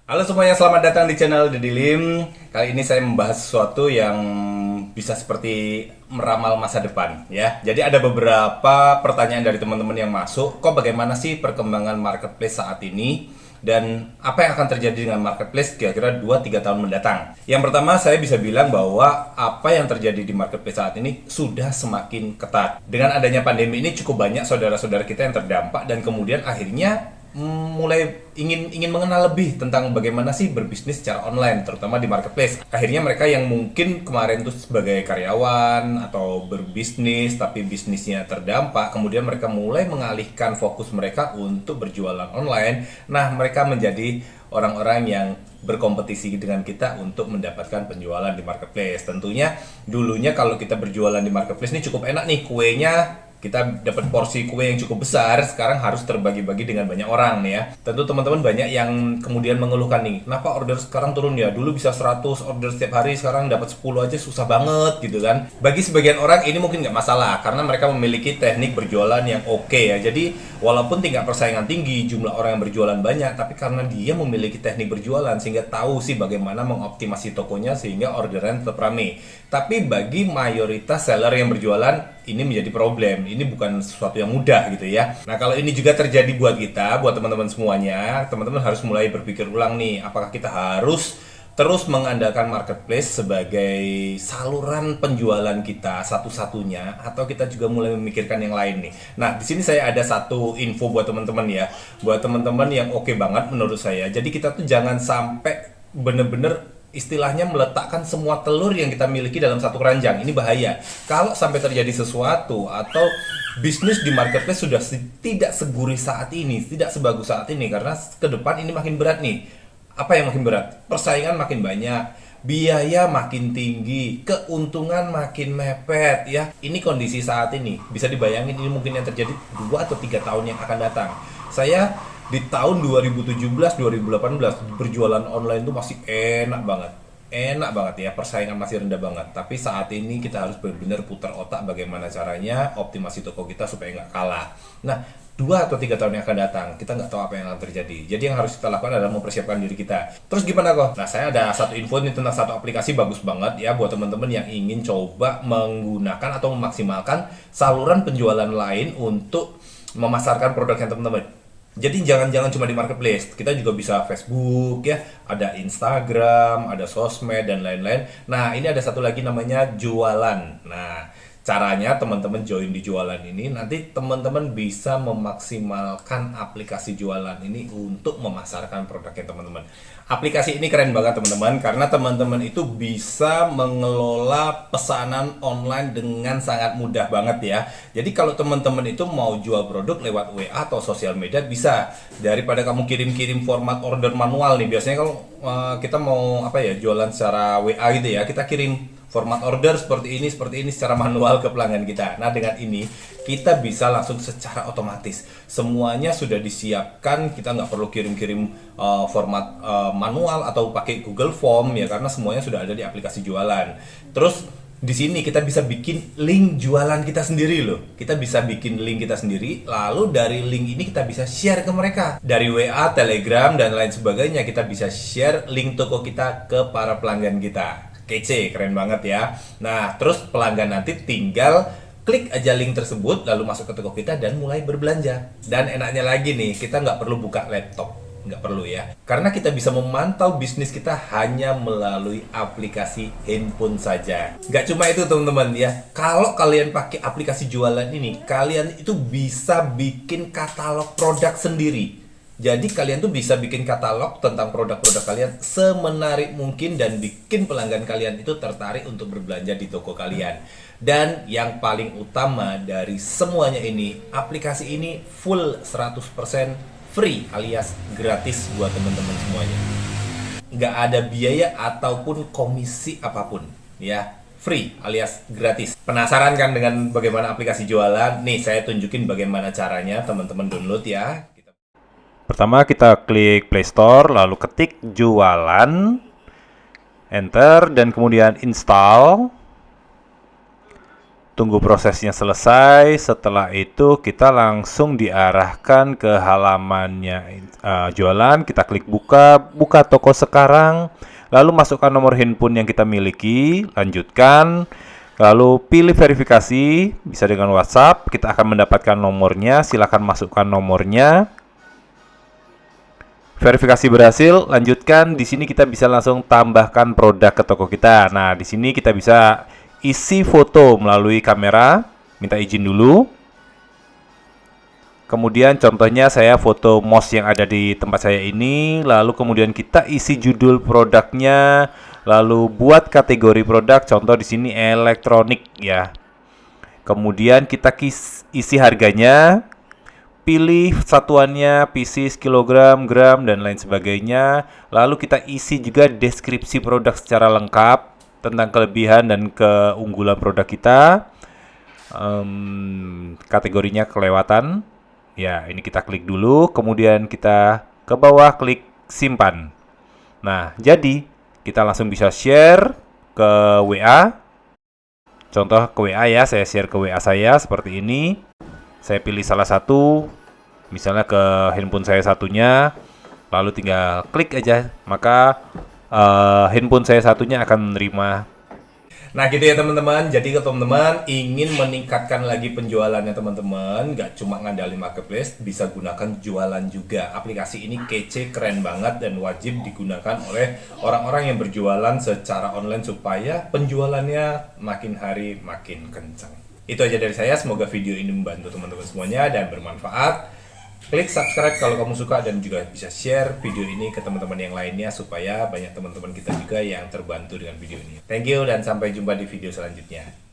Halo semuanya, selamat datang di channel Deddy Lim. Kali ini saya membahas sesuatu yang bisa seperti meramal masa depan ya. Jadi ada beberapa pertanyaan dari teman-teman yang masuk. Kok bagaimana sih perkembangan marketplace saat ini? Dan apa yang akan terjadi dengan marketplace kira-kira 2-3 tahun mendatang? Yang pertama saya bisa bilang bahwa apa yang terjadi di marketplace saat ini sudah semakin ketat. Dengan adanya pandemi ini cukup banyak saudara-saudara kita yang terdampak dan kemudian akhirnya mulai ingin mengenal lebih tentang bagaimana sih berbisnis secara online, terutama di marketplace. Akhirnya mereka yang mungkin kemarin tuh sebagai karyawan atau berbisnis tapi bisnisnya terdampak, kemudian mereka mulai mengalihkan fokus mereka untuk berjualan online. Nah, mereka menjadi orang-orang yang berkompetisi dengan kita untuk mendapatkan penjualan di marketplace. Tentunya dulunya kalau kita berjualan di marketplace ini cukup enak nih, kuenya kita dapat porsi kue yang cukup besar. Sekarang harus terbagi-bagi dengan banyak orang nih ya. Tentu teman-teman banyak yang kemudian mengeluhkan nih, kenapa order sekarang turun ya? Dulu bisa 100 order setiap hari, sekarang dapat 10 aja susah banget gitu kan. Bagi sebagian orang ini mungkin nggak masalah karena mereka memiliki teknik berjualan yang oke ya. Jadi walaupun tingkat persaingan tinggi, jumlah orang yang berjualan banyak, tapi karena dia memiliki teknik berjualan sehingga tahu sih bagaimana mengoptimasi tokonya sehingga orderan tetap ramai. Tapi bagi mayoritas seller yang berjualan, ini menjadi problem. Ini bukan sesuatu yang mudah gitu ya. Nah, kalau ini juga terjadi buat kita, buat teman-teman semuanya, teman-teman harus mulai berpikir ulang nih, apakah kita harus terus mengandalkan marketplace sebagai saluran penjualan kita satu-satunya, atau kita juga mulai memikirkan yang lain nih. Nah, di sini saya ada satu info buat teman-teman ya, buat teman-teman yang oke banget menurut saya. Jadi kita tuh jangan sampai bener-bener istilahnya meletakkan semua telur yang kita miliki dalam satu keranjang. Ini bahaya. Kalau sampai terjadi sesuatu atau bisnis di marketplace sudah tidak segurih saat ini, tidak sebagus saat ini, karena ke depan ini makin berat nih. Apa yang makin berat? Persaingan makin banyak, biaya makin tinggi, keuntungan makin mepet ya. Ini kondisi saat ini. Bisa dibayangin ini mungkin yang terjadi 2 atau 3 tahun yang akan datang. Saya di tahun 2017 2018 berjualan online itu masih enak banget ya, persaingan masih rendah banget. Tapi saat ini kita harus benar-benar putar otak bagaimana caranya optimasi toko kita supaya nggak kalah. Nah, 2 atau 3 tahun yang akan datang kita nggak tahu apa yang akan terjadi. Jadi yang harus kita lakukan adalah mempersiapkan diri kita. Terus gimana kok? Nah, saya ada satu info nih tentang satu aplikasi bagus banget ya buat teman-teman yang ingin coba menggunakan atau memaksimalkan saluran penjualan lain untuk memasarkan produknya teman-teman. Jadi jangan cuma di marketplace, kita juga bisa Facebook ya, ada Instagram, ada sosmed dan lain-lain. Nah, ini ada satu lagi namanya jualan. Nah, caranya teman-teman join di jualan ini, nanti teman-teman bisa memaksimalkan aplikasi jualan ini untuk memasarkan produknya teman-teman. Aplikasi ini keren banget teman-teman, karena teman-teman itu bisa mengelola pesanan online dengan sangat mudah banget ya. Jadi kalau teman-teman itu mau jual produk lewat WA atau sosial media bisa, daripada kamu kirim-kirim format order manual nih. Biasanya kalau kita mau apa ya, jualan secara WA gitu ya, kita kirim format order seperti ini secara manual ke pelanggan kita. Nah, dengan ini kita bisa langsung secara otomatis. Semuanya sudah disiapkan, kita nggak perlu kirim-kirim format manual atau pakai Google Form ya, karena semuanya sudah ada di aplikasi jualan. Terus di sini kita bisa bikin link jualan kita sendiri loh. Kita bisa bikin link kita sendiri, lalu dari link ini kita bisa share ke mereka. Dari WA, Telegram, dan lain sebagainya kita bisa share link toko kita ke para pelanggan kita. Kece, keren banget ya. Nah, terus pelanggan nanti tinggal klik aja link tersebut, lalu masuk ke toko kita dan mulai berbelanja. Dan enaknya lagi nih, kita nggak perlu buka laptop. Nggak perlu ya. Karena kita bisa memantau bisnis kita hanya melalui aplikasi handphone saja. Nggak cuma itu teman-teman ya. Kalau kalian pakai aplikasi jualan ini, kalian itu bisa bikin katalog produk sendiri. Jadi kalian tuh bisa bikin katalog tentang produk-produk kalian semenarik mungkin dan bikin pelanggan kalian itu tertarik untuk berbelanja di toko kalian. Dan yang paling utama dari semuanya ini, aplikasi ini full 100% free alias gratis buat teman-teman semuanya. Nggak ada biaya ataupun komisi apapun ya. Free alias gratis. Penasaran kan dengan bagaimana aplikasi jualan? Nih saya tunjukin bagaimana caranya, teman-teman download ya. Pertama kita klik Play Store, lalu ketik jualan, enter, dan kemudian install. Tunggu prosesnya selesai. Setelah itu kita langsung diarahkan ke halamannya jualan. Kita klik buka toko sekarang. Lalu masukkan nomor handphone yang kita miliki. Lanjutkan. Lalu pilih verifikasi. Bisa dengan WhatsApp. Kita akan mendapatkan nomornya. Silakan masukkan nomornya. Verifikasi berhasil. Lanjutkan. Di sini kita bisa langsung tambahkan produk ke toko kita. Nah, di sini kita bisa isi foto melalui kamera, minta izin dulu. Kemudian contohnya saya foto mouse yang ada di tempat saya ini, lalu kemudian kita isi judul produknya, lalu buat kategori produk, contoh di sini elektronik ya. Kemudian kita isi harganya, pilih satuannya, pieces, kilogram, gram, dan lain sebagainya. Lalu kita isi juga deskripsi produk secara lengkap tentang kelebihan dan keunggulan produk kita. Kategorinya kelewatan. Ya, ini kita klik dulu, kemudian kita ke bawah klik simpan. Nah, jadi kita langsung bisa share ke WA. Contoh ke WA ya, saya share ke WA saya seperti ini. Saya pilih salah satu, misalnya ke handphone saya satunya, lalu tinggal klik aja, maka handphone saya satunya akan menerima. Nah gitu ya teman-teman, jadi kalau teman-teman ingin meningkatkan lagi penjualannya teman-teman, nggak cuma ngandalin marketplace, bisa gunakan jualan juga. Aplikasi ini kece, keren banget, dan wajib digunakan oleh orang-orang yang berjualan secara online supaya penjualannya makin hari makin kencang. Itu aja dari saya, semoga video ini membantu teman-teman semuanya dan bermanfaat. Klik subscribe kalau kamu suka dan juga bisa share video ini ke teman-teman yang lainnya supaya banyak teman-teman kita juga yang terbantu dengan video ini. Thank you dan sampai jumpa di video selanjutnya.